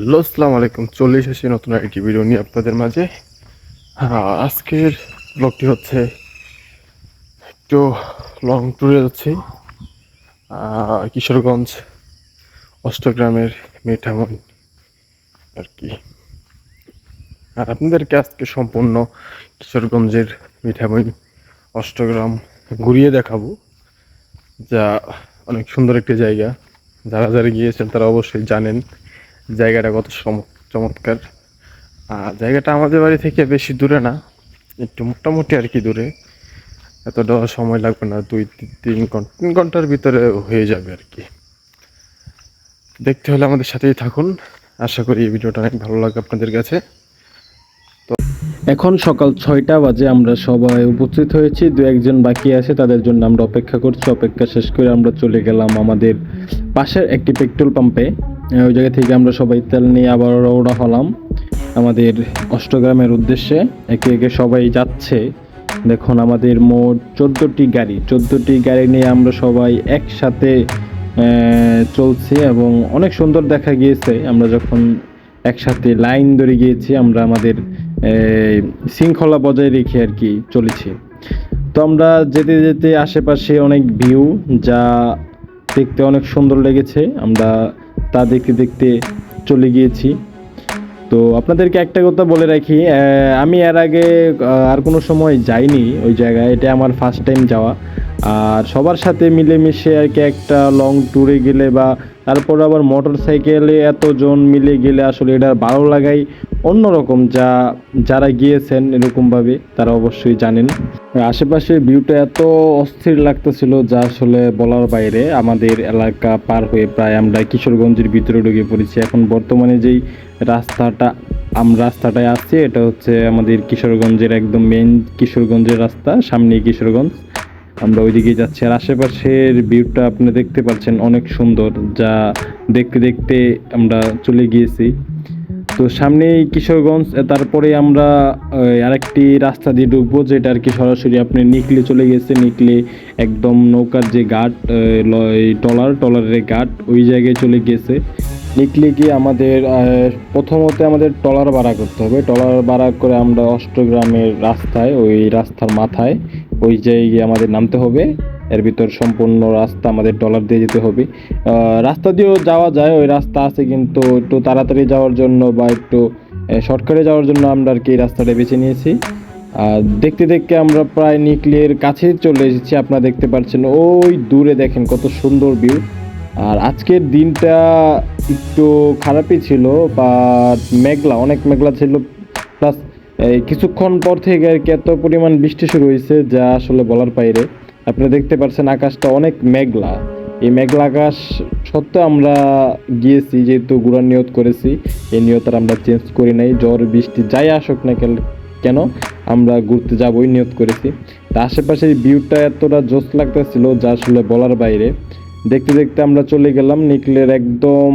Hello, আসসালামু আলাইকুম। চলে এসেছি নতুন একটি ভিডিও নিয়ে আপনাদের মাঝে। আজকের ব্লগটি হচ্ছে একটু লং ট্যুরে যাচ্ছি কিশোরগঞ্জ অষ্টগ্রামের মিঠামইন আর কি। আর আপনাদেরকে আজকে সম্পূর্ণ কিশোরগঞ্জের মিঠামইন অষ্টগ্রাম ঘুরিয়ে দেখাবো, যা অনেক সুন্দর একটি জায়গা। যারা যারা গিয়েছেন তারা অবশ্যই জানেন জায়গাটা কত চমৎকার। জায়গাটা আমাদের বাড়ি থেকে বেশি দূরে না, একটু মোটামুটি আর কি দূরে। এতটা সময় লাগবে না, 3 ঘন্টার ভিতরে হয়ে যাবে আর কি। দেখতে হলে আমাদের সাথেই থাকুন। আশা করি এই ভিডিওটা অনেক ভালো লাগবে আপনাদের কাছে। এখন সকাল 6টা বাজে, আমরা সবাই উপস্থিত হয়েছি। দু একজন বাকি আছে, তাদের জন্য আমরা অপেক্ষা করছি। অপেক্ষা শেষ করে আমরা চলে গেলাম আমাদের পাশের একটি পেট্রোল পাম্পে। ওই জায়গা থেকে আমরা সবাই তেল নিয়ে আবার রওনা হলাম আমাদের অষ্টগ্রামের উদ্দেশ্যে। একে একে সবাই যাচ্ছে। দেখুন, আমাদের মোট 14টি গাড়ি নিয়ে আমরা সবাই একসাথে চলছি এবং অনেক সুন্দর দেখা গিয়েছে। আমরা যখন একসাথে লাইন ধরে গিয়েছি, আমরা আমাদের শৃঙ্খলা বজায় রেখে আর কি চলেছি। তো আমরা যেতে যেতে আশেপাশে অনেক ভিউ, যা দেখতে অনেক সুন্দর লেগেছে, আমরা তা দেখতে দেখতে চলে গিয়েছি। তো আপনাদেরকে একটা কথা বলে রাখি, আমি এর আগে আর কোনো সময় যাইনি ওই জায়গায়। এটা আমার ফার্স্ট টাইম যাওয়া। আর সবার সাথে মিলেমিশে আর কি একটা লং ট্যুরে গেলে বা তারপর আবার মোটর সাইকেলে এতজন মিলে গেলে আসলে এটা ভালো লাগাই অন্যরকম। যারা গিয়েছেন এরকমভাবে তারা অবশ্যই জানেন। আশেপাশের ভিউটা এত অস্থির লাগতেছিল যা আসলে বলার বাইরে। আমাদের এলাকা পার হয়ে প্রায় আমরা কিশোরগঞ্জের ভিতরে ঢুকে পড়েছি। এখন বর্তমানে যেই রাস্তাটায় আসছি, এটা হচ্ছে আমাদের কিশোরগঞ্জের একদম মেইন কিশোরগঞ্জের রাস্তা, সামনে কিশোরগঞ্জ। আমরা ওইদিকে যাচ্ছি। আর আশেপাশের ভিউটা আপনি দেখতে পাচ্ছেন, অনেক সুন্দর, যা দেখতে দেখতে আমরা চলে গিয়েছি। তো সামনেই কিশোরগঞ্জ, তারপরে আমরা আরেকটি রাস্তা দিয়ে ঢুকবো, যেটা আর কি সরাসরি আপনি নিকলে চলে গেছে। নিকলে একদম নৌকার যে ঘাট, টলারের ঘাট, ওই জায়গায় চলে গেছে। নিকলে গিয়ে আমাদের প্রথমত আমাদের ট্রলার ভাড়া করতে হবে। ট্রলার ভাড়া করে আমরা অষ্টগ্রামের রাস্তায়, ওই রাস্তার মাথায় ওই জায়গায় আমাদের নামতে হবে। এর ভিতর সম্পূর্ণ রাস্তা আমাদের ট্রলার দিয়ে যেতে হবে। রাস্তা দিয়েও যাওয়া যায়, ওই রাস্তা আছে, কিন্তু একটু তাড়াতাড়ি যাওয়ার জন্য বা একটু শর্টকাটে যাওয়ার জন্য আমরা আর কি এই রাস্তাটা বেছে নিয়েছি। আর দেখতে দেখতে আমরা প্রায় নিকলের কাছে চলে এসেছি। আপনারা দেখতে পাচ্ছেন ওই দূরে, দেখেন কত সুন্দর ভিউ। আর আজকের দিনটা একটু খারাপই ছিল, বা অনেক মেঘলা ছিল। প্লাস কিছুক্ষণ পর থেকে আর কি এত পরিমাণ বৃষ্টি শুরু হয়েছে যা আসলে বলার বাইরে। আপনারা দেখতে পাচ্ছেন আকাশটা অনেক মেঘলা। এই মেঘলা আকাশ সত্ত্বেও আমরা গিয়েছি, যেহেতু ঘোরার নিয়ত করেছি। এই নিয়ত আর আমরা চেঞ্জ করি নাই। ঝড় বৃষ্টি যাই আসুক না কেন, আমরা ঘুরতে যাবোই নিয়ত করেছি। তা আশেপাশের ভিউটা এতটা জোস লাগতেছিল যা আসলে বলার বাইরে। দেখতে দেখতে আমরা চলে গেলাম নিকলের একদম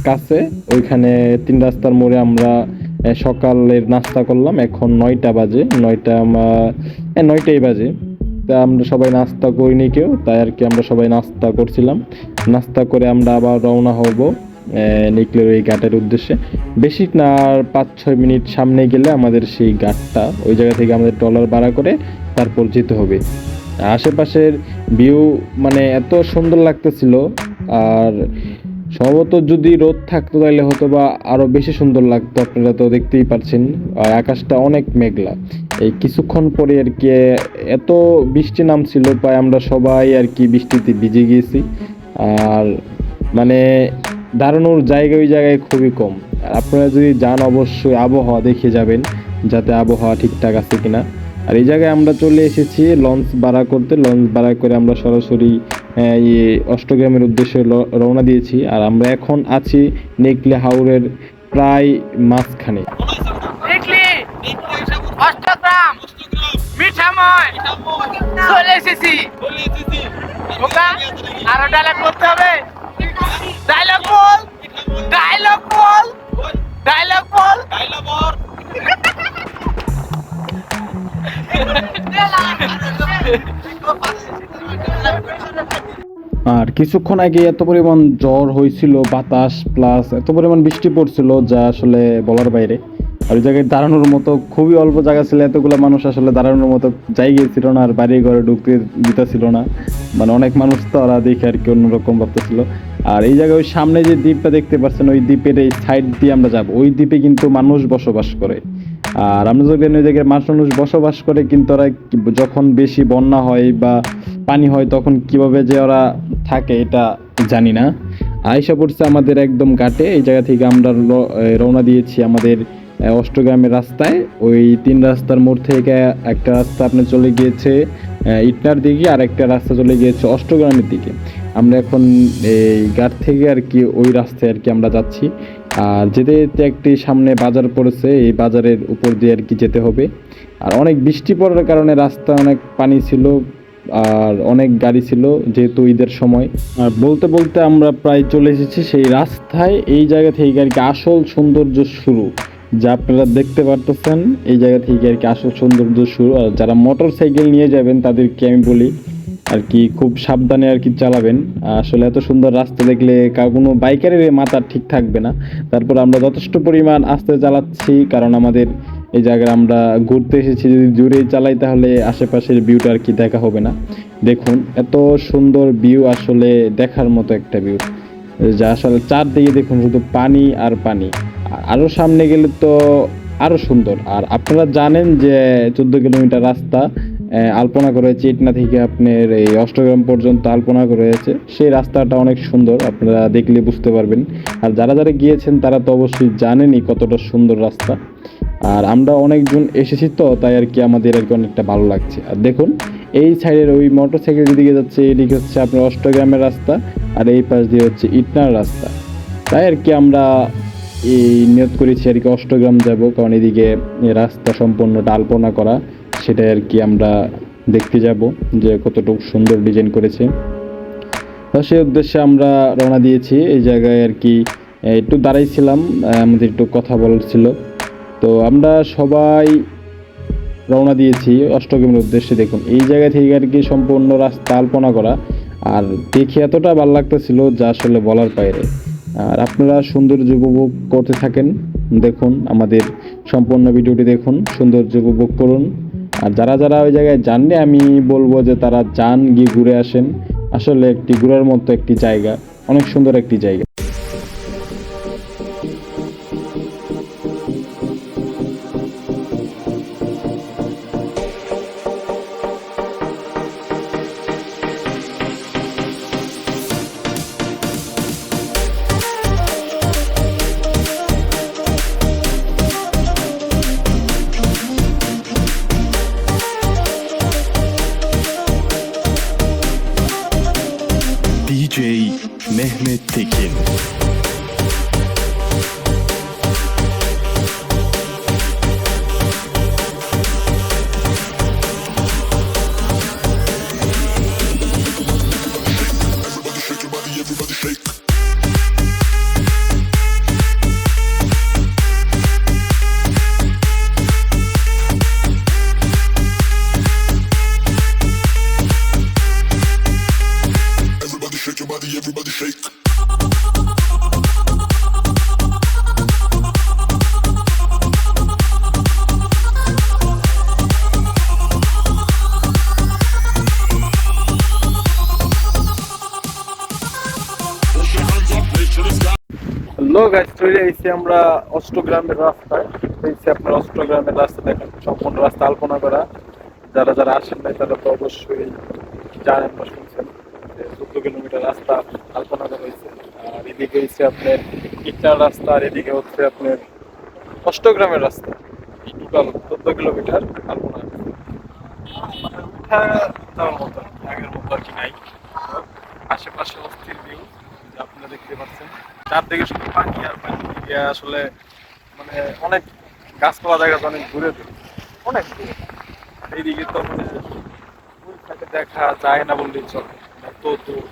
কাছে। ওইখানে 3 রাস্তার মোড়ে আমরা সকালের নাস্তা করলাম। এখন 9টা বাজে, 9টাই বাজে। তা আমরা সবাই নাস্তা করিনি কেউ, তাই আর কি আমরা সবাই নাস্তা করছিলাম। নাস্তা করে আমরা আবার রওনা হব নিকলের ওই ঘাটের উদ্দেশ্যে। বেশি না, আর 5-6 মিনিট সামনে গেলে আমাদের সেই ঘাটটা, ওই জায়গা থেকে আমাদের ট্রলার ভাড়া করে তারপর যেতে হবে। আশেপাশের ভিউ মানে এত সুন্দর লাগতেছিল। আর সম্ভবত যদি রোদ থাকতো তাহলে হয়তো বা আরো বেশি সুন্দর লাগতো। আপনারা তো দেখতেই পাচ্ছেন আকাশটা অনেক মেঘলা। এই কিছুক্ষণ পরে আর কি এত বৃষ্টি নামছিল, প্রায় আমরা সবাই আর কি বৃষ্টিতে ভিজে গিয়েছি। আর মানে দাঁড়ানোর জায়গা ওই জায়গায় খুবই কম। আর আপনারা যদি যান অবশ্যই আবহাওয়া দেখে যাবেন, যাতে আবহাওয়া ঠিকঠাক আছে কিনা। আর এই জায়গায় আমরা চলে এসেছি লঞ্চ ভাড়া করতে। লঞ্চ ভাড়া করে আমরা সরাসরি অষ্টগ্রামের উদ্দেশ্যে রওনা দিয়েছি। আর আমরা এখন আছি নেকলে হাওরের প্রায় মাঝখানে। চলে এসেছি। আরো ডায়লগ করতে হবে। ডায়লগ বল, ডায়লগ বল, ডায়লগ বল, ডায়লগ বল। আর কিছুক্ষণ আগে এত পরিমাণ ঝড় হয়েছিল, বাতাস প্লাস এত পরিমাণ বৃষ্টি পড়ছিল যা আসলে বলার বাইরে। আর ওই জায়গায় দাঁড়ানোর মতো খুবই অল্প জায়গা ছিল, এতগুলো মানুষ আসলে দাঁড়ানোর মতো জায়গা ছিল না, আর বাড়ি ঘরে ঢুকতে দিতেছিল না। মানে অনেক মানুষ তো ওরা দেখে আর কি অন্যরকম ভাবতেছিল। আর এই জায়গায় ওই সামনে যে দ্বীপটা দেখতে পাচ্ছেন, ওই দ্বীপের এই সাইড দিয়ে আমরা যাব। ওই দ্বীপে কিন্তু মানুষ বসবাস করে। আর আমরা যদি ওই জায়গায় মানুষ বসবাস করে, কিন্তু ওরা যখন বেশি বন্যা হয় বা পানি হয় তখন কিভাবে যে ওরা থাকে এটা জানি না। আয়সা পড়ছে আমাদের একদম ঘাটে। এই জায়গা থেকে আমরা রওনা দিয়েছি আমাদের অষ্টগ্রামের রাস্তায়। ওই 3 রাস্তার মোড় থেকে একটা রাস্তা আপনার চলে গিয়েছে ইটনার দিকে, আর একটা রাস্তা চলে গিয়েছে অষ্টগ্রামের দিকে। আমরা এখন এই ঘাট থেকে আর কি ওই রাস্তায় আর কি আমরা যাচ্ছি। আর যেতে যেতে একটি সামনে বাজার পড়েছে, এই বাজারের উপর দিয়ে আর কি যেতে হবে। আর অনেক বৃষ্টি পড়ার কারণে রাস্তা অনেক পানি ছিল, আর অনেক গাড়ি ছিল যেহেতু ঈদের সময়। আর বলতে বলতে আমরা প্রায় চলে এসেছি সেই রাস্তায়। এই জায়গা থেকে আর কি আসল সৌন্দর্য শুরু, যা আপনারা দেখতে পারতেছেন। এই জায়গা থেকে আর কি আসল সৌন্দর্য শুরু। আর যারা মোটর সাইকেল নিয়ে যাবেন তাদেরকে আমি বলি আর কি খুব সাবধানে আর কি চালাবেন। আসলে এত সুন্দর রাস্তা দেখলে কোনো বাইকারের মাথা ঠিক থাকবে না। তারপর আমরা যথেষ্ট পরিমাণ আস্তে চালাচ্ছি, কারণ আমাদের এই জায়গায় আমরা ঘুরতে এসেছি। যদি জোরে চালাই তাহলে আশেপাশের ভিউটা আর কি দেখা হবে না। দেখুন এত সুন্দর ভিউ, আসলে দেখার মতো একটা ভিউ, যা আসলে চারদিকে দেখুন শুধু পানি আর পানি। আরও সামনে গেলে তো আরও সুন্দর। আর আপনারা জানেন যে 14 কিলোমিটার রাস্তা আলপনা করেছে ইটনা থেকে আপনার এই অষ্টগ্রাম পর্যন্ত আলপনা করেছে। সেই রাস্তাটা অনেক সুন্দর, আপনারা দেখলে বুঝতে পারবেন। আর যারা যারা গিয়েছেন তারা তো অবশ্যই জানেনই কতটা সুন্দর রাস্তা। আর আমরা অনেকজন এসেছি তো তাই আর কি আমাদের আর কি অনেকটা ভালো লাগছে। আর দেখুন এই সাইডের ওই মোটর সাইকেল যেদিকে যাচ্ছে এদিকে হচ্ছে আপনার অষ্টগ্রামের রাস্তা, আর এই পাশ দিয়ে হচ্ছে ইটনার রাস্তা। তাই আর কি আমরা এই নিয়ত করেছি আর কি অষ্টগ্রাম যাব, কারণ এদিকে রাস্তা সম্পূর্ণ আলপনা করা, সেটাই আর কি আমরা দেখতে যাব যে কতটুকু সুন্দর ডিজাইন করেছে। তো সেই উদ্দেশ্যে আমরা রওনা দিয়েছি। এই জায়গায় আর কি একটু দাঁড়াইছিলাম, আমাদের একটু কথা বলার ছিল। তো আমরা সবাই রওনা দিয়েছি অষ্টগ্রামের উদ্দেশ্যে। দেখুন এই জায়গা থেকে আর কি সম্পূর্ণ রাস্তা আলপনা করা, আর দেখে এতটা ভালো লাগতেছিল যা আসলে বলার বাইরে। আর আপনারা সৌন্দর্য উপভোগ করতে থাকেন, দেখুন আমাদের সম্পূর্ণ ভিডিওটি দেখুন, সৌন্দর্য উপভোগ করুন। আর যারা যারা ওই জায়গায় যাননি আমি বলবো যে তারা যান, গিয়ে ঘুরে আসেন। আসলে একটি ঘোরার মতো একটি জায়গা, অনেক সুন্দর একটি জায়গা। DJ Mehmet Tekin. Hello guys, চলে আইছি আমরা অষ্টগ্রামের রাস্তায়। হয়েছে আপনার অষ্টগ্রামের রাস্তা দেখেন, সম্পূর্ণ রাস্তা আলপনা করা। যারা যারা আসেন নাই তারা তো অবশ্যই জানেন বা শুনছেন যে 14 কিলোমিটার রাস্তা আলপনা করা হয়েছে। আর এদিকে হচ্ছে আপনার ইটনার রাস্তা, আর এদিকে হচ্ছে আপনার অষ্টগ্রামের রাস্তা। এই টোটাল 14 কিলোমিটার আলপনা যাওয়ার মতো আগের মতো আর কি নাই। আশেপাশে অস্থির ভিউ আপনারা দেখতে পাচ্ছেন, চারদিকে শুধু পানি আর পানি। আসলে মানে অনেক গাছপালা জায়গা, অনেক ঘুরে অনেক দূরে। এইদিকে তো মানে ওই সাইডে দেখা যায় না বললেই চলে, তো দূর।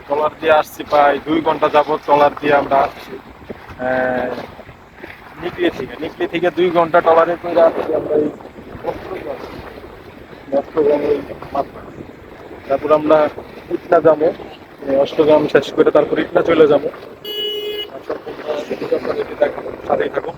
ট্রলার দিয়ে আসছি প্রায় 2 ঘন্টা যাবত। ট্রলার দিয়ে আমরা আসছি নিকলি থেকে 2 ঘন্টা ট্রলারে করে আসছি আমরা এই অষ্টগ্রামের মাথায়। তারপর আমরা ইটনা যাবো, অষ্টগ্রাম শেষ করে তারপর ইটনা চলে যাবো। আর সম্পূর্ণ ভিডিও আপনাদেরকে দেখাবো, সাথেই থাকুন।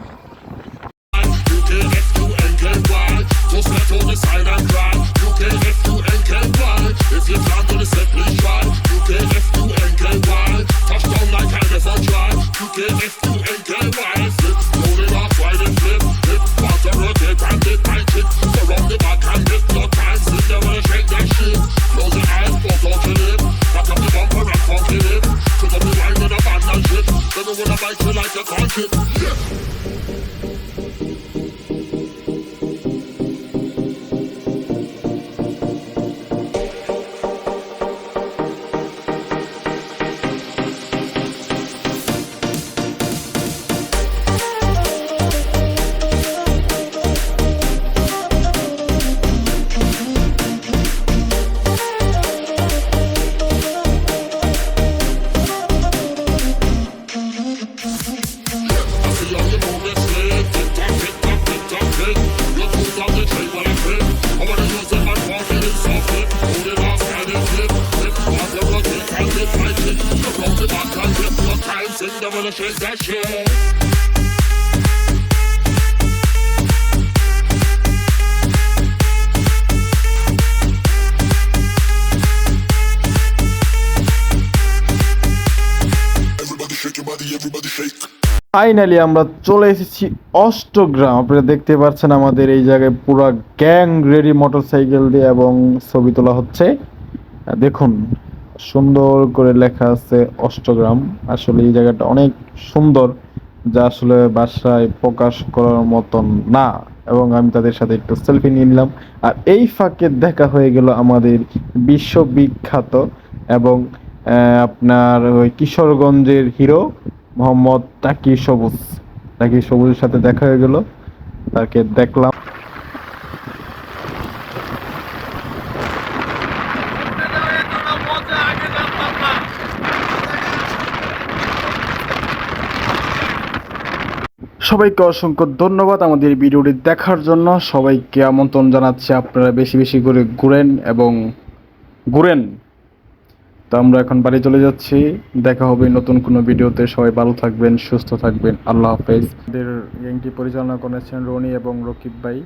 Just let all the silent cry. UKF2NKY. If you plan to the set, please try. UKF2NKY. Touchdown like I never tried. UKF2NKY. Flip, roll it off, ride and flip. Hip, water, rotate, and it might kick. Around the back and hit no time. Sit there and shake that shit. Close your eyes, but don't you live. Back up the bumper and funky lip. To the rewind with a band and shit. Then you wanna bite you like a country. Yeah. Shake that shit. Everybody shake your body, everybody shake. Finally আমরা চলে এসেছি অষ্টগ্রাম। আপনারা দেখতে পাচ্ছেন আমাদের এই জায়গায় পুরো গ্যাং রেডি মোটরসাইকেল দিয়ে এবং ছবি তোলা হচ্ছে। দেখুন সুন্দর করে লেখা আছে অষ্টগ্রাম। আসলে এই জায়গাটা অনেক সুন্দর, যা আসলে বাসায় প্রকাশ করার মতন না। এবং আমি তাদের সাথে একটু সেলফি নিয়ে নিলাম। আর এই ফাঁকে দেখা হয়ে গেল আমাদের বিশ্ববিখ্যাত এবং আপনার ওই কিশোরগঞ্জের হিরো মোহাম্মদ তাকি সবুজের সাথে দেখা হয়ে গেল, তাকে দেখলাম। সবাইকে অসংখ্য ধন্যবাদ আমাদের ভিডিওটি দেখার জন্য। সবাইকে আমন্ত্রণ জানাচ্ছি আপনারা বেশি বেশি করে ঘুরেন। তো আমরা এখন বাড়ি চলে যাচ্ছি। দেখা হবে নতুন কোনো ভিডিওতে। সবাই ভালো থাকবেন, সুস্থ থাকবেন। আল্লাহ হাফেজ। আমাদের গ্যাংটি পরিচালনা করেছেন রনি এবং রকিব ভাই।